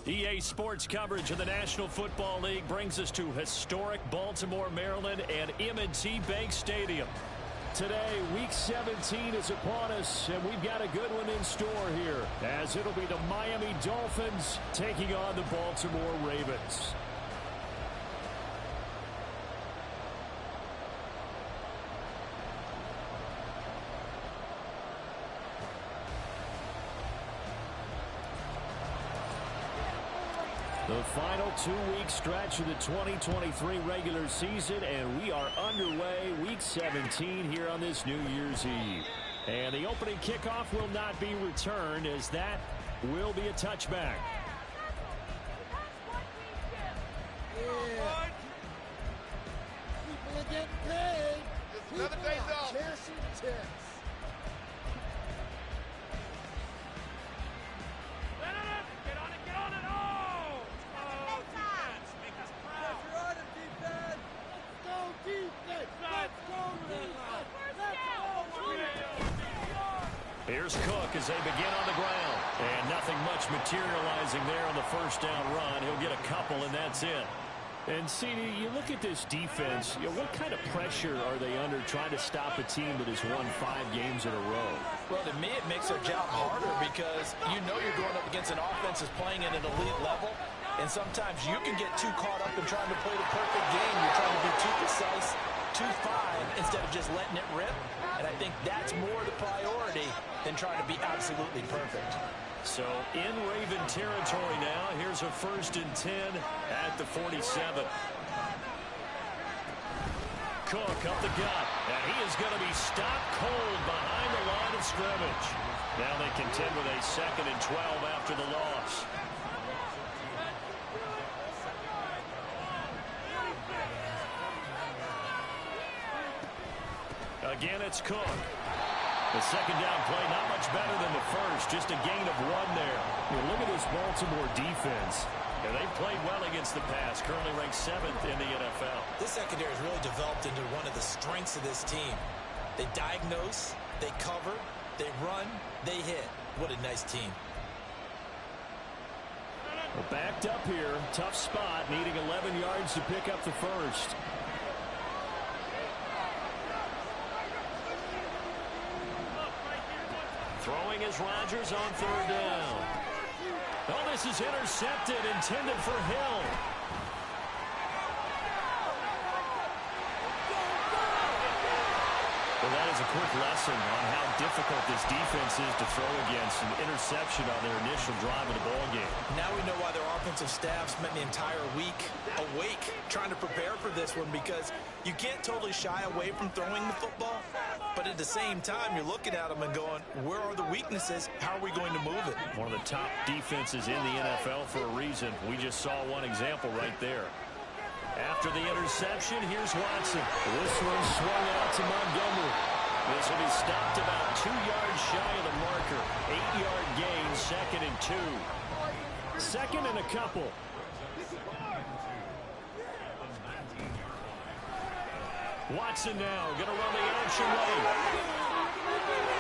EA Sports coverage of the National Football League brings us to historic Baltimore, Maryland, and M&T Bank Stadium. Today, Week 17 is upon us, and we've got a good one in store here, as it'll be the Miami Dolphins taking on the Baltimore Ravens. The final two-week stretch of the 2023 regular season, and we are underway Week 17 here on this New Year's Eve. And the opening kickoff will not be returned, as that will be a touchback. Yeah. People are getting paid. Another day's off. Chasing tips. Here's Cook as they begin on the ground. And nothing much materializing there on the first down run. He'll get a couple, and that's it. And, CD, you look at this defense, what kind of pressure are they under trying to stop a team that has won 5 games in a row? Well, to me, it makes their job harder because you know you're going up against an offense that's playing at an elite level. And sometimes you can get too caught up in trying to play the perfect game. You're trying to be too precise, too fine, instead of just letting it rip. And I think that's more the priority than trying to be absolutely perfect. So in Raven territory now, here's a 1st and 10 at the 47. Cook up the gut, and he is going to be stopped cold behind the line of scrimmage. Now they contend with a 2nd and 12 after the loss. Again, it's Cook. The second down play, not much better than the first, just a gain of 1 there. Look at this Baltimore defense. They've played well against the pass, currently ranked 7th in the NFL. This secondary has really developed into one of the strengths of this team. They diagnose, they cover, they run, they hit. What a nice team. Well, backed up here, tough spot, needing 11 yards to pick up the first. Throwing is Rodgers on 3rd down. Oh, this is intercepted, intended for Hill. Well, that is a quick lesson on how difficult this defense is to throw against. An interception on their initial drive of the ballgame. Now we know why their offensive staff spent the entire week awake trying to prepare for this one, because you can't totally shy away from throwing the football, but at the same time, you're looking at them and going, where are the weaknesses? How are we going to move it? One of the top defenses in the NFL for a reason. We just saw one example right there. After the interception, here's Watson. This one swung out to Montgomery. This will be stopped about 2 yards shy of the marker. 8-yard gain, 2nd and 2. 2nd and a couple. Watson now going to run the action lane.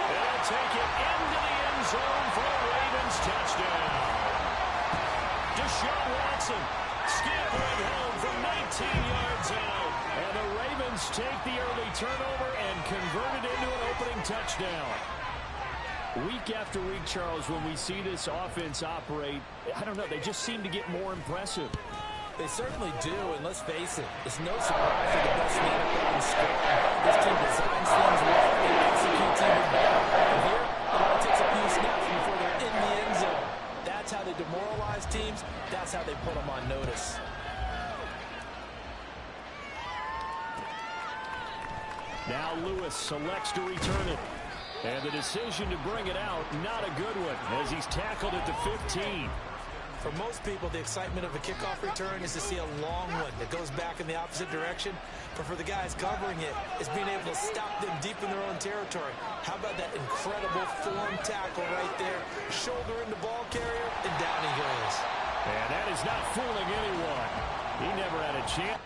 They'll take it into the end zone for a Ravens touchdown. Deshaun Watson scampering home from 19 yards out. And the Ravens take the early turnover and convert it into an opening touchdown. Week after week, Charles, when we see this offense operate, I don't know, they just seem to get more impressive. They certainly do, and let's face it, it's no surprise that the best man at that score. This team designs things well and executes even better. And here, it only takes a few snaps before they're in the end zone. That's how they demoralize teams. That's how they put them on notice. Now Lewis selects to return it. And the decision to bring it out, not a good one, as he's tackled at the 15. For most people, the excitement of a kickoff return is to see a long one that goes back in the opposite direction. But for the guys covering it, it's being able to stop them deep in their own territory. How about that incredible form tackle right there? Shoulder in the ball carrier, and down he goes. And that is not fooling anyone. He never had a chance.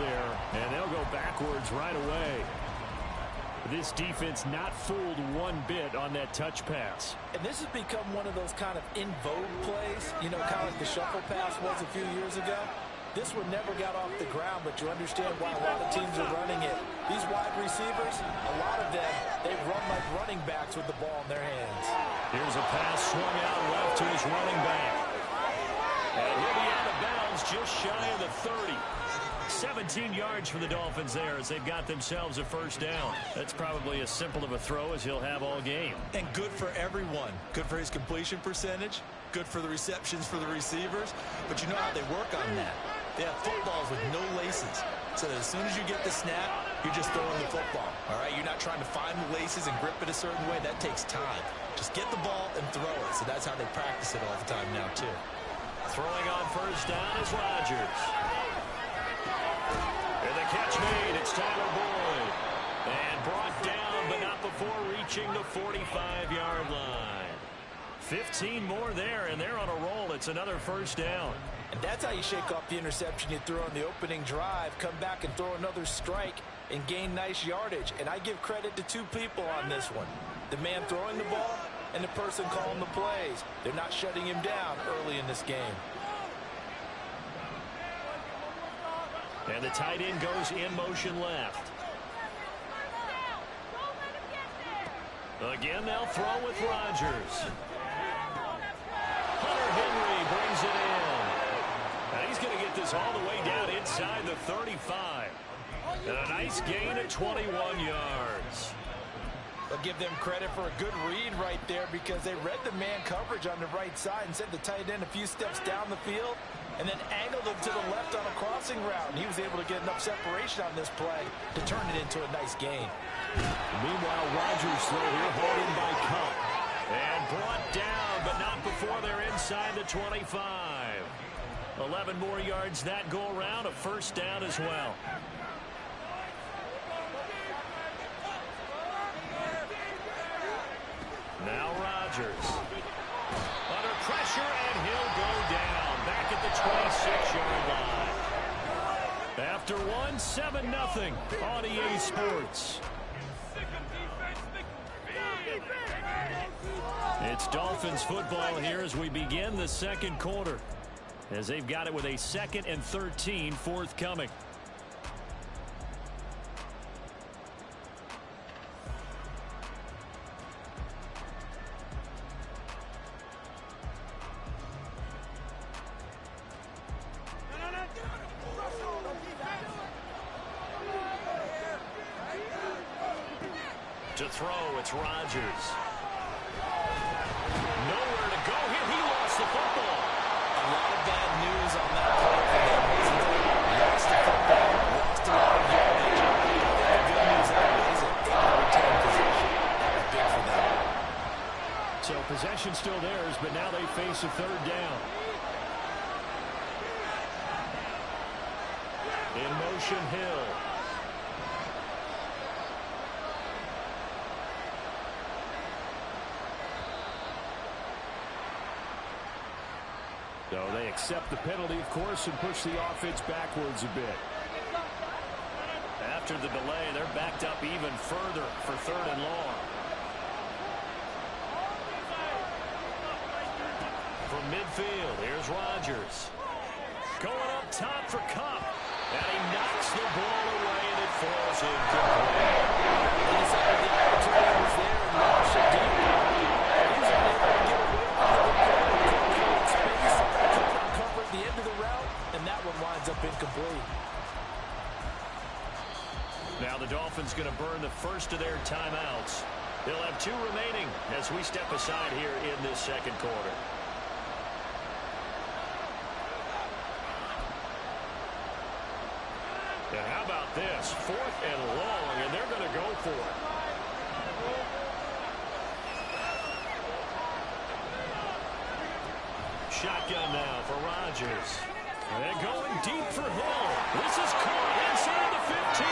there, and they'll go backwards right away. This defense not fooled one bit on that touch pass. And this has become one of those kind of in vogue plays, you know, kind of like the shuffle pass was a few years ago. This one never got off the ground, but you understand why a lot of teams are running it. These wide receivers, a lot of them, they run like running backs with the ball in their hands. Here's a pass swung out left to his running back. And he'll be out of bounds just shy of the 30. 17 yards for the Dolphins there as they've got themselves a first down. That's probably as simple of a throw as he'll have all game. And good for everyone. Good for his completion percentage. Good for the receptions for the receivers. But you know how they work on that. They have footballs with no laces. So that as soon as you get the snap, you're just throwing the football. All right, you're not trying to find the laces and grip it a certain way. That takes time. Just get the ball and throw it. So that's how they practice it all the time now, too. Throwing on first down is Rodgers. And the catch made. It's Tyler Boyd. And brought down, but not before reaching the 45-yard line. 15 more there, and they're on a roll. It's another first down. And that's how you shake off the interception you threw on the opening drive, come back and throw another strike and gain nice yardage. And I give credit to two people on this one. The man throwing the ball and the person calling the plays. They're not shutting him down early in this game. And the tight end goes in motion left. Again, they'll throw with Rodgers. Hunter Henry brings it in. And he's going to get this all the way down inside the 35. And a nice gain of 21 yards. I'll give them credit for a good read right there because they read the man coverage on the right side and sent the tight end a few steps down the field and then angled him to the left on a crossing route. And he was able to get enough separation on this play to turn it into a nice gain. Meanwhile, Rodgers throw here, hauled in by Cup. And brought down, but not before they're inside the 25. 11 more yards that go around, a first down as well. Now Rodgers. Under pressure, and he'll go down. Back at the 26-yard line. After one, 7-0 on EA Sports. It's Dolphins football here as we begin the second quarter. As they've got it with a 2nd and 13 forthcoming. To throw, it's Rodgers. Nowhere to go here. He lost the football. A lot of bad news on that play for them. Lost the football, lost a lot of yardage. The good news is it return possession. That was big for them. So possession still theirs, but now they face a third down. In motion, Hill. So they accept the penalty, of course, and push the offense backwards a bit. After the delay, they're backed up even further for 3rd and long. From midfield, here's Rodgers. Going up top for Cup. And he knocks the ball away, and it falls incomplete. He decided the opportunity was there and launched it deep. He was able to get away with the space, cover at the end of the route, and that one winds up incomplete. Now the Dolphins going to burn the first of their timeouts. They'll have 2 remaining as we step aside here in this second quarter. And how about this? 4th and long, and they're going to go for it. Shotgun now for Rodgers. And going deep for Hill. This is caught inside the 15.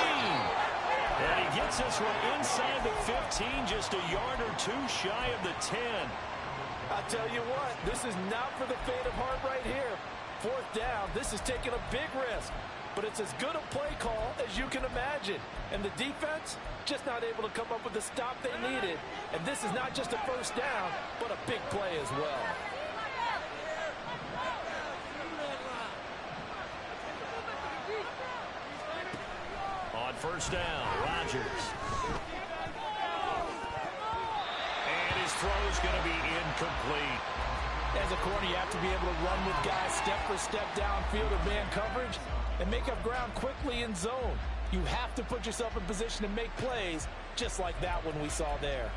And he gets this one inside the 15, just a yard or 2 shy of the 10. I'll tell you what, this is not for the faint of heart right here. 4th down, this is taking a big risk. but it's as good a play call as you can imagine. And the defense, just not able to come up with the stop they needed. And this is not just a first down, but a big play as well. On first down, Rodgers. And his throw's going to be incomplete. As a corner, you have to be able to run with guys step for step downfield in man coverage and make up ground quickly in zone. You have to put yourself in position to make plays, just like that one we saw there.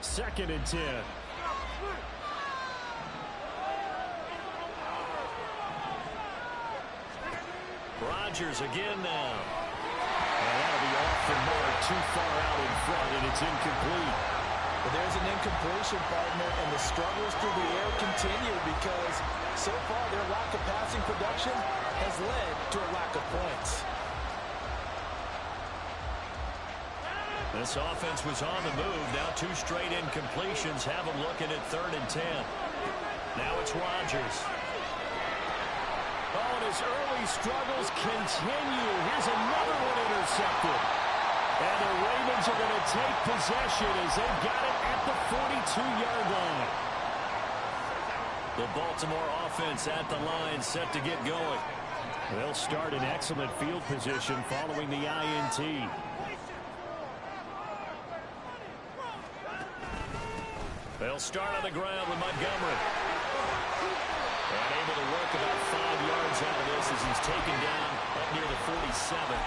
Second and 10. Rodgers again now. And that'll be off the mark, too far out in front, and it's incomplete. But there's an incompletion, partner, and the struggles through the air continue because so far their lack of passing production has led to a lack of points. This offense was on the move. Now two straight incompletions have them looking at 3rd and 10. Now it's Rodgers. Oh, and his early struggles continue. Here's another one intercepted. And the Ravens are going to take possession as they've got it at the 42-yard line. The Baltimore offense at the line, set to get going. They'll start in excellent field position following the INT. They'll start on the ground with Montgomery. And able to work about 5 yards out of this as he's taken down up near the 47.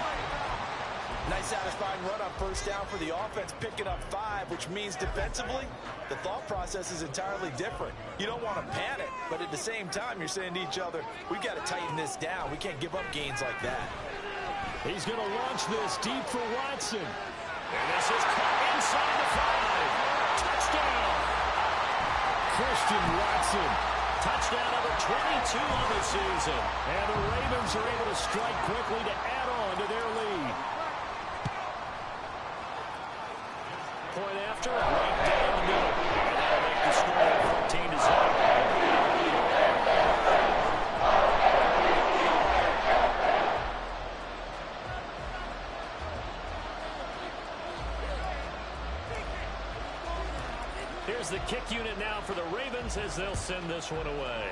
Nice satisfying run on first down for the offense, picking up 5, which means defensively, the thought process is entirely different. You don't want to panic, but at the same time, you're saying to each other, we've got to tighten this down. We can't give up gains like that. He's going to launch this deep for Watson. And this is caught inside the 5. Touchdown! Christian Watson. Touchdown number 22 on the season. And the Ravens are able to strike quickly to add on to their lead. Point after, right down the middle. And that'll make the score 14-0. Here's the kick unit now for the Ravens as they'll send this one away.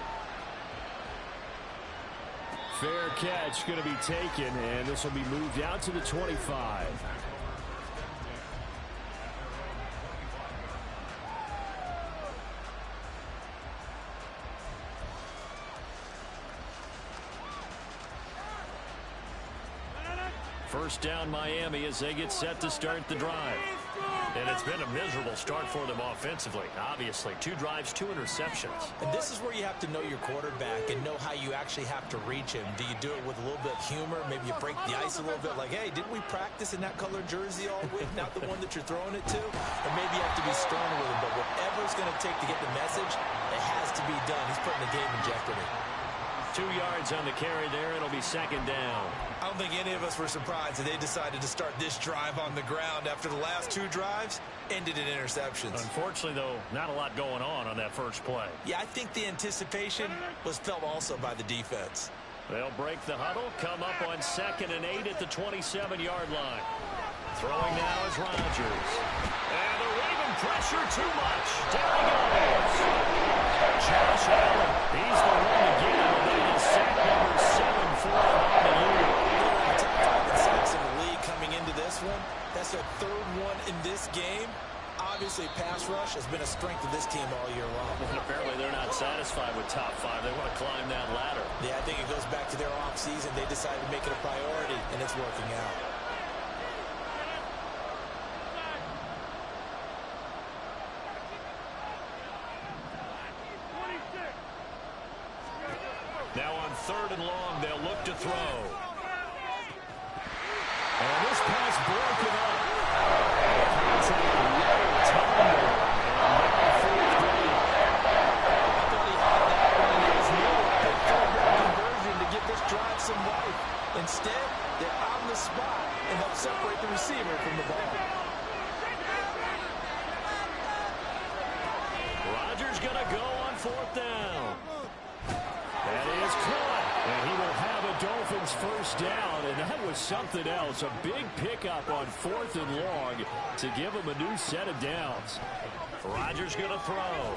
Fair catch going to be taken, and this will be moved out to the 25. First down Miami as they get set to start the drive. And it's been a miserable start for them offensively. Obviously, 2 drives, 2 interceptions. And this is where you have to know your quarterback and know how you actually have to reach him. Do you do it with a little bit of humor? Maybe you break the ice a little bit like, hey, didn't we practice in that color jersey all week? Not the one that you're throwing it to? Or maybe you have to be stern with him. But whatever it's going to take to get the message, it has to be done. He's putting the game in jeopardy. 2 yards on the carry there. It'll be second down. I don't think any of us were surprised that they decided to start this drive on the ground after the last 2 drives ended in interceptions. Unfortunately, though, not a lot going on that first play. Yeah, I think the anticipation was felt also by the defense. They'll break the huddle, come up on 2nd and 8 at the 27-yard line. Throwing now is Rodgers. And the Raven pressure too much. Down he goes. Josh Allen, he's the one to get him. And that is sack number 7 for him on the year. Top 5 in sacks in the league coming into this one. That's their 3rd one in this game. Obviously, pass rush has been a strength of this team all year long. And apparently they're not satisfied with top 5. They want to climb that ladder. Yeah, I think it goes back to their offseason. They decided to make it a priority, and it's working out. Now on 3rd and long, they'll look to throw. And this pass broken up. Some life. Instead, they're on the spot and help separate the receiver from the ball. Rodgers going to go on 4th down. That is caught. And he will have a Dolphins first down. And that was something else. A big pickup on 4th and long to give him a new set of downs. Rodgers going to throw.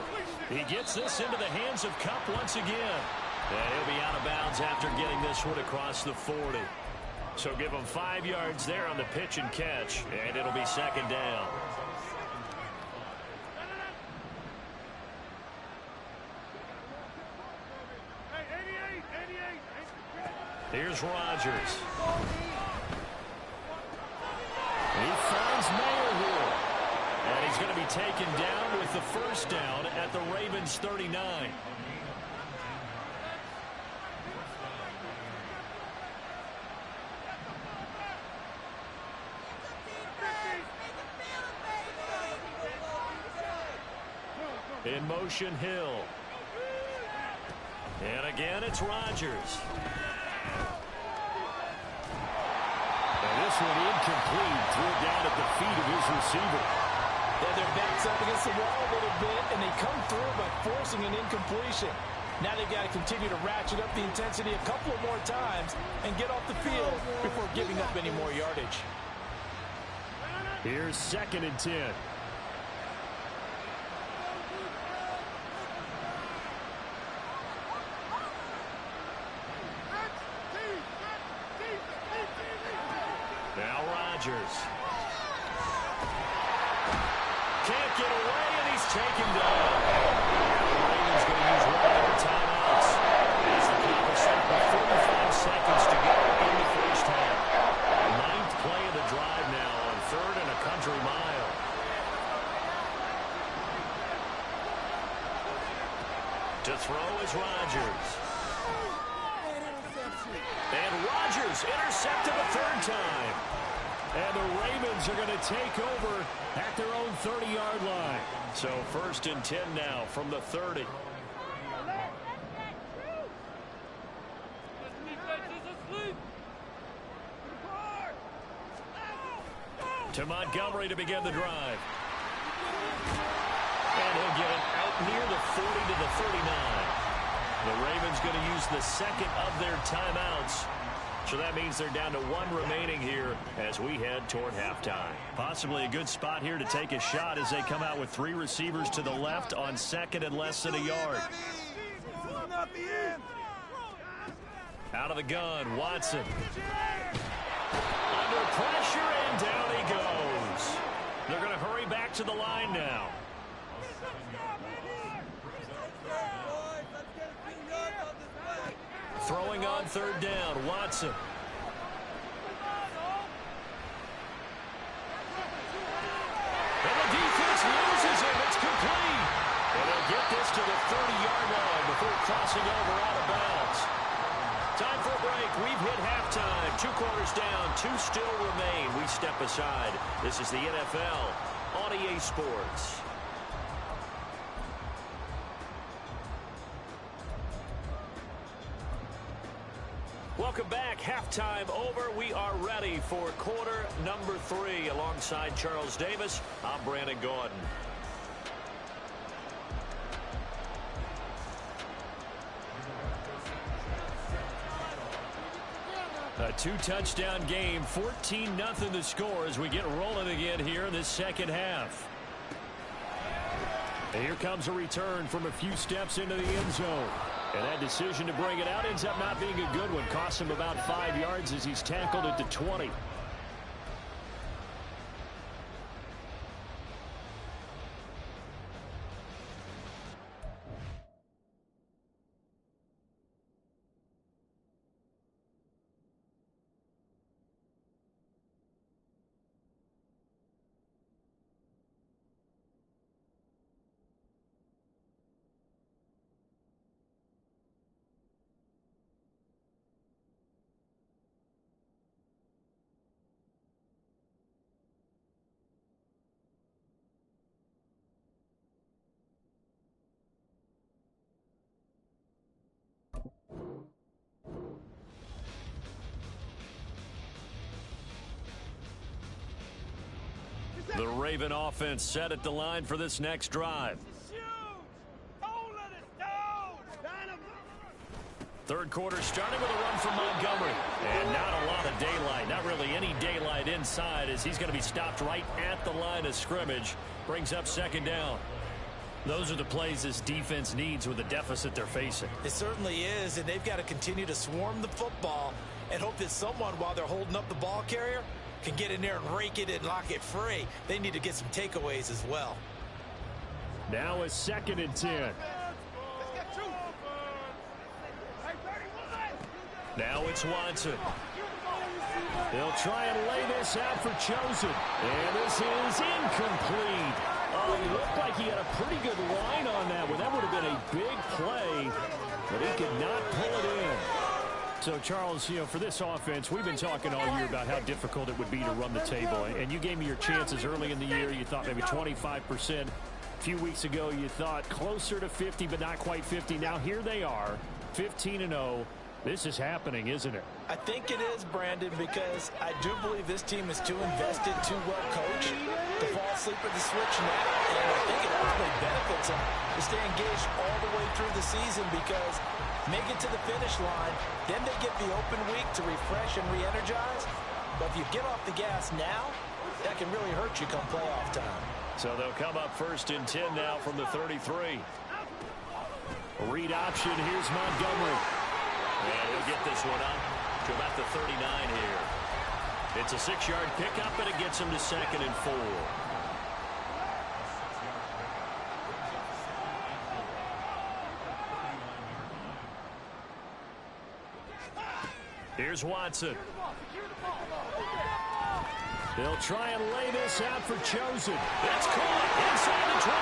He gets this into the hands of Kupp once again. And he'll be out of bounds after getting this one across the 40. So give him 5 yards there on the pitch and catch. And it'll be 2nd down. Here's Rodgers. He finds Mayer here. And he's going to be taken down with the first down at the Ravens 39. In motion, Hill. And again, it's Rodgers. And this one incomplete. Threw it down at the feet of his receiver. Yeah, their backs up against the wall a little bit, and they come through by forcing an incompletion. Now they've got to continue to ratchet up the intensity a couple of more times and get off the field before giving up any more yardage. Here's 2nd and 10. Now Rodgers. Can't get away, and he's taken down. The Ravens going to use one of their timeouts. As the clock is set with 45 seconds to go in the first half. 9th play of the drive now on 3rd and a country mile. To throw is Rodgers. And Rodgers intercepted a 3rd time. And the Ravens are going to take over at their own 30-yard line. So 1st and 10 now from the 30. To Montgomery to begin the drive. And he'll get it out near the 40 to the 39. The Ravens going to use the 2nd of their timeouts. So that means they're down to 1 remaining here as we head toward halftime. Possibly a good spot here to take a shot as they come out with 3 receivers to the left on 2nd and less than a yard. Out of the gun, Watson. Under pressure, and down he goes. They're going to hurry back to the line now. Throwing on 3rd down, Watson. And the defense loses him. It's complete. And they'll get this to the 30-yard line before crossing over out of bounds. Time for a break. We've hit halftime. 2 quarters down. 2 still remain. We step aside. This is the NFL on EA Sports. Welcome back. Halftime over. We are ready for quarter number 3. Alongside Charles Davis, I'm Brandon Gordon. A 2-touchdown game, 14-0 the score as we get rolling again here in this second half. And here comes a return from a few steps into the end zone. And that decision to bring it out ends up not being a good one. Costs him about 5 yards as he's tackled at the 20. The Raven offense set at the line for this next drive. Don't let it Third quarter starting with a run from Montgomery. And not a lot of daylight. Not really any daylight inside as he's going to be stopped right at the line of scrimmage. Brings up second down. Those are the plays this defense needs with the deficit they're facing. It certainly is, and they've got to continue to swarm the football and hope that someone, while they're holding up the ball carrier, can get in there and rake it and lock it free. They need to get some takeaways as well. Now a 2nd and 10. Now it's Watson. They'll try and lay this out for Chosen. And this is incomplete. Oh, he looked like he had a pretty good line on that one. That would have been a big play, but he could not pull it in. So, Charles, you know, for this offense, we've been talking all year about how difficult it would be to run the table. And you gave me your chances early in the year. You thought maybe 25%. A few weeks ago, you thought closer to 50, but not quite 50. Now, here they are, 15-0. This is happening, isn't it? I think it is, Brandon, because I do believe this team is too invested, too well coached to fall asleep at the switch now. And I think it ultimately benefits them to stay engaged all the way through the season because make it to the finish line, then they get the open week to refresh and re-energize. But if you get off the gas now, that can really hurt you come playoff time. So they'll come up 1st and 10 now from the 33. Read option. Here's Montgomery. And he'll get this one up to about the 39 here. It's a 6-yard pickup, and it gets him to 2nd and 4. Here's Watson. They'll try and lay this out for Chosen. It's caught inside the 25.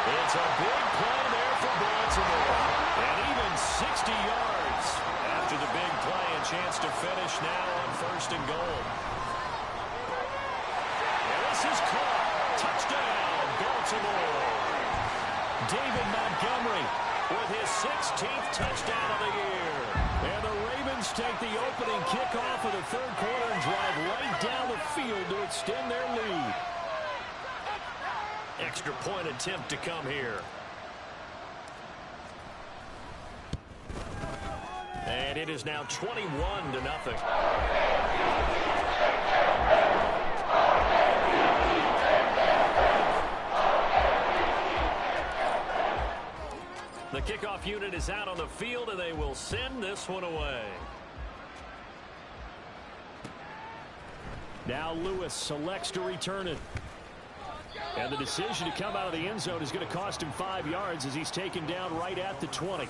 It's a big play there for Baltimore. And even 60 yards after the big play. A chance to finish now on 1st and goal. And this is caught. Touchdown, Baltimore. David Montgomery with his 16th touchdown of the year. And the Ravens take the opening kickoff of the 3rd quarter and drive right down the field to extend their lead. Extra point attempt to come here. And it is now 21-0. The kickoff unit is out on the field, and they will send this one away. Now Lewis selects to return it. And the decision to come out of the end zone is going to cost him 5 yards as he's taken down right at the 20.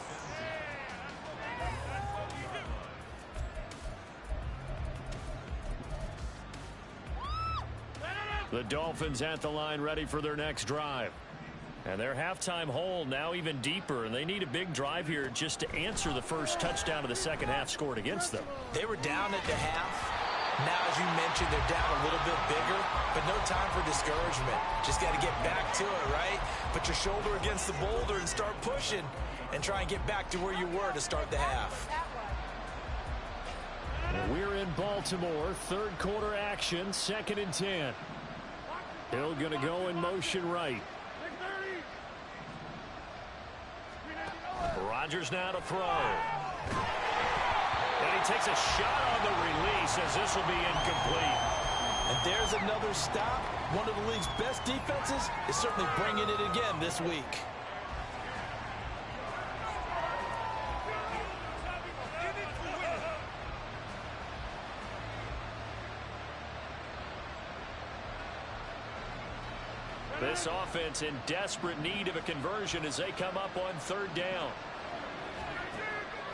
The Dolphins at the line ready for their next drive. And their halftime hole now even deeper, and they need a big drive here just to answer the first touchdown of the second half scored against them. They were down at the half. Now, as you mentioned, they're down a little bit bigger, but no time for discouragement. Just got to get back to it, right? Put your shoulder against the boulder and start pushing and try and get back to where you were to start the half. And we're in Baltimore, 3rd quarter action, 2nd and 10. Hill going to go in motion right. Rodgers now to throw. And he takes a shot on the release as this will be incomplete. And there's another stop. One of the league's best defenses is certainly bringing it again this week. This offense in desperate need of a conversion as they come up on 3rd down.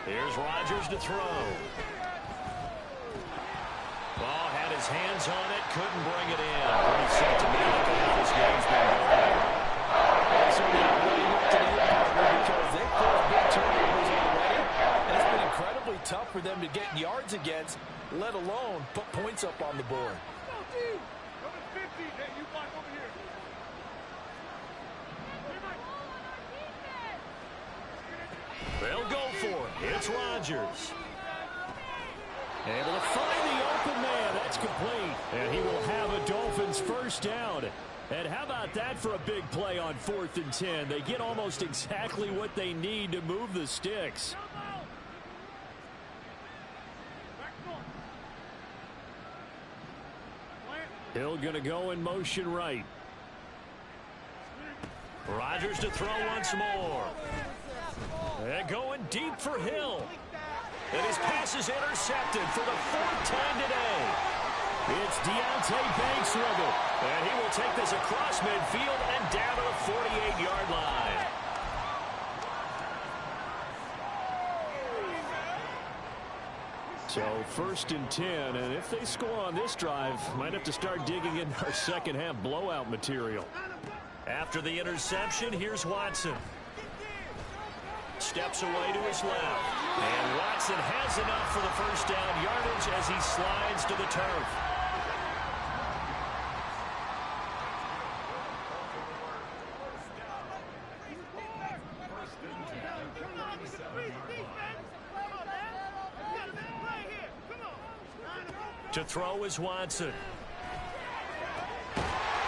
Here's Rodgers to throw. Ball had his hands on it, couldn't bring it in. Pretty symptomatic of how this game's been going. So not really up to the partner because they've caused big turnovers already, and it's been incredibly tough for them to get yards against, let alone put points up on the board. They'll go for it. It's Rodgers. Able to find the open man. That's complete. And he will have Dolphins first down. And how about that for a big play on 4th and 10? They get almost exactly what they need to move the sticks. Hill going to go in motion right. Rodgers to throw once more. And going deep for Hill. And his pass is intercepted for the 4th time today. It's Deontay Banks with it. And he will take this across midfield and down to the 48-yard line. So 1st and 10, and if they score on this drive, might have to start digging in our second half blowout material. After the interception, here's Watson. Steps away to his left. And Watson has enough for the first down yardage as he slides to the turf. To throw is Watson.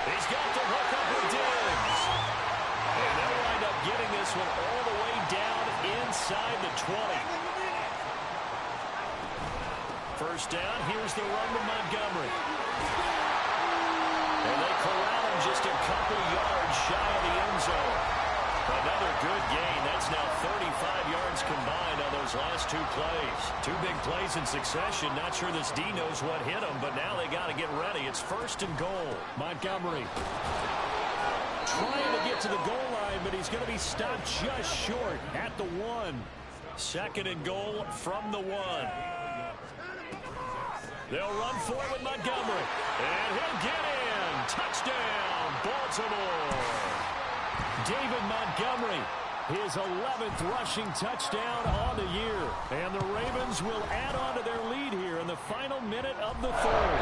He's got the hook up with Diggs. And they'll wind up getting this one all the way down inside the 20. First down, here's the run to Montgomery. And they corral him just a couple yards shy of the end zone. Another good gain. That's now 35 yards combined on those last 2 plays. 2 big plays in succession. Not sure this D knows what hit him, but now they got to get ready. It's 1st and goal. Montgomery trying to get to the goal line, but he's going to be stopped just short at the 1. 2nd and goal from the 1. They'll run for it with Montgomery. And he'll get in. Touchdown, Baltimore. David Montgomery, his 11th rushing touchdown on the year. And the Ravens will add on to their lead here in the final minute of the 3rd.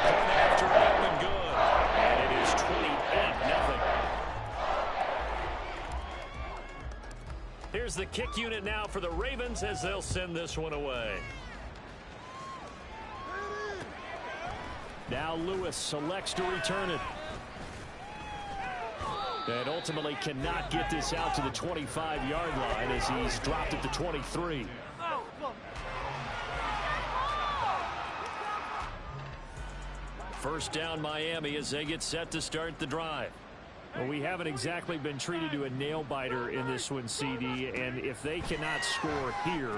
Point after it and good. And it is 28-0. Here's the kick unit now for the Ravens as they'll send this one away. Now Lewis selects to return it. And ultimately cannot get this out to the 25-yard line as he's dropped at the 23. First down Miami as they get set to start the drive. Well, we haven't exactly been treated to a nail-biter in this one, CD, and if they cannot score here,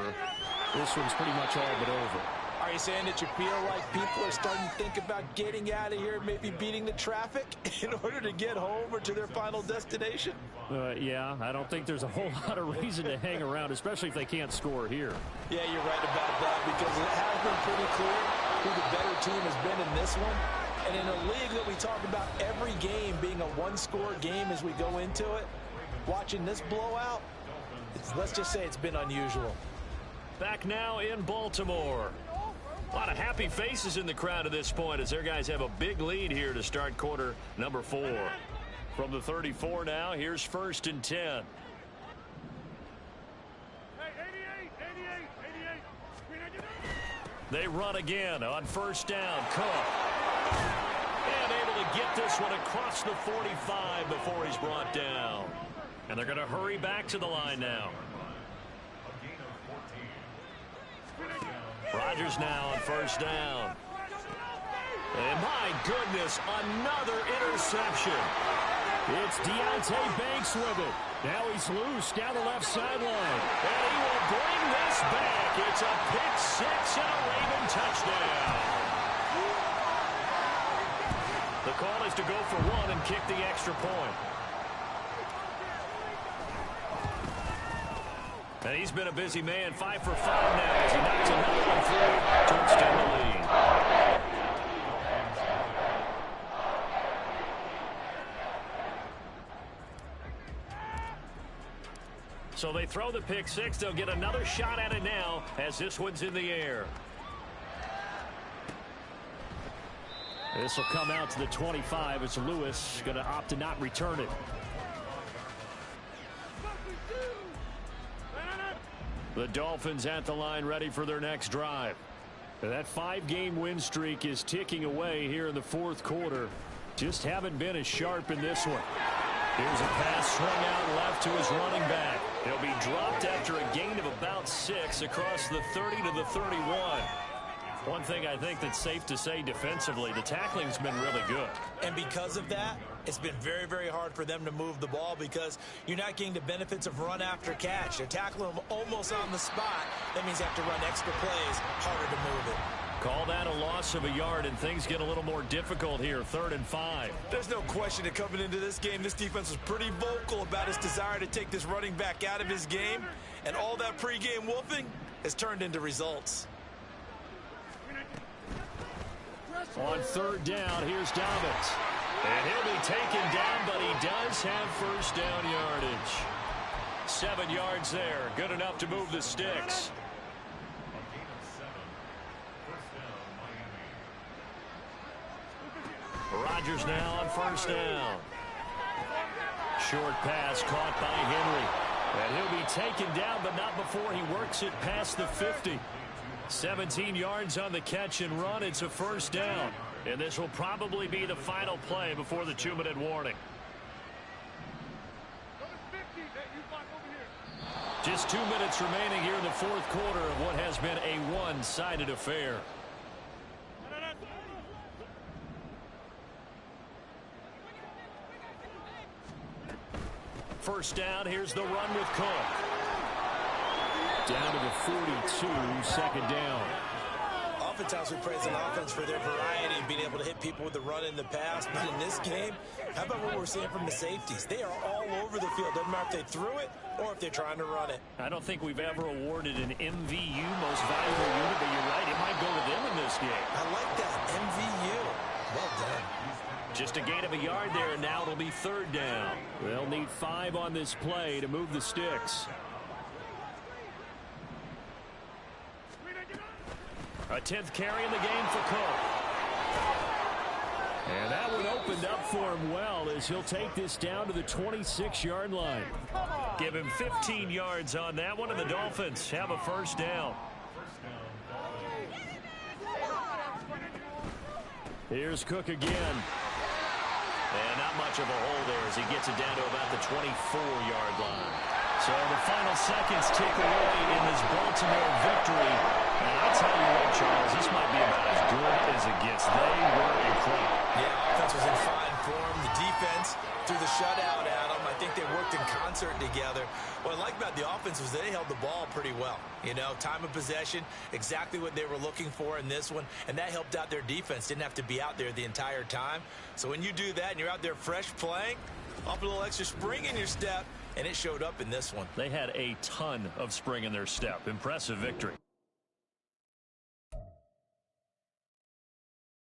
this one's pretty much all but over. Are you saying that you feel like people are starting to think about getting out of here, maybe beating the traffic in order to get home or to their final destination? Yeah, I don't think there's a whole lot of reason to hang around, especially if they can't score here. Yeah, you're right about that because it has been pretty clear who the better team has been in this one. And in a league that we talk about every game being a one-score game as we go into it, watching this blowout, let's just say it's been unusual. Back now in Baltimore. A lot of happy faces in the crowd at this point as their guys have a big lead here to start quarter number 4. From the 34 now, here's 1st and 10. They run again on first down. Cook. And able to get this one across the 45 before he's brought down. And they're going to hurry back to the line now. Rodgers now on first down. And my goodness, another interception. It's Deontay Banks with it. Now he's loose down the left sideline. And he will bring this back. It's a pick 6 and a Raven touchdown. The call is to go for 1 and kick the extra point. And he's been a busy man, 5 for 5 now as he knocks another one through to extend the lead. So they throw the pick 6. They'll get another shot at it now as this one's in the air. This will come out to the 25 as Lewis going to opt to not return it. The Dolphins at the line ready for their next drive. That 5-game win streak is ticking away here in the fourth quarter. Just haven't been as sharp in this one. Here's a pass swung out left to his running back. He'll be dropped after a gain of about 6 across the 30 to the 31. One thing I think that's safe to say defensively, the tackling's been really good. And because of that, it's been very, very hard for them to move the ball because you're not getting the benefits of run after catch. They're tackling them almost on the spot. That means they have to run extra plays, harder to move it. Call that a loss of a yard, and things get a little more difficult here, 3rd and 5. There's no question that coming into this game, this defense was pretty vocal about his desire to take this running back out of his game, and all that pregame wolfing has turned into results. On 3rd down, here's Dobbins. And he'll be taken down, but he does have first down yardage. 7 yards there, good enough to move the sticks. Rodgers now on 1st down. Short pass caught by Henry. And he'll be taken down, but not before he works it past the 50. 17 yards on the catch and run. It's a 1st down. And this will probably be the final play before the 2-minute warning. Just 2 minutes remaining here in the fourth quarter of what has been a one-sided affair. First down, here's the run with Cook. Down to the 42, 2nd down. Oftentimes we praise an offense for their variety, being able to hit people with the run in the pass. But in this game, how about what we're seeing from the safeties? They are all over the field. Doesn't matter if they threw it or if they're trying to run it. I don't think we've ever awarded an MVU, most valuable unit, but you're right, it might go to them in this game. I like that, MVU. Well done. Just a gain of a yard there, and now it'll be 3rd down. They'll need 5 on this play to move the sticks. A 10th carry in the game for Cook. And that one opened up for him well as he'll take this down to the 26-yard line. Give him 15 yards on that one, and the Dolphins have a 1st down. Here's Cook again. And not much of a hole there as he gets it down to about the 24-yard line. So the final seconds tick away in this Baltimore victory. And I tell you what, Charles, this might be about as good as it gets. They were incredible. Yeah, offense was in fine form. The defense threw the shutout at them. I think they worked in concert together. What I like about the offense was they held the ball pretty well. You know, time of possession, exactly what they were looking for in this one, and that helped out their defense. Didn't have to be out there the entire time. So when you do that and you're out there fresh playing, up a little extra spring in your step, and it showed up in this one. They had a ton of spring in their step. Impressive victory.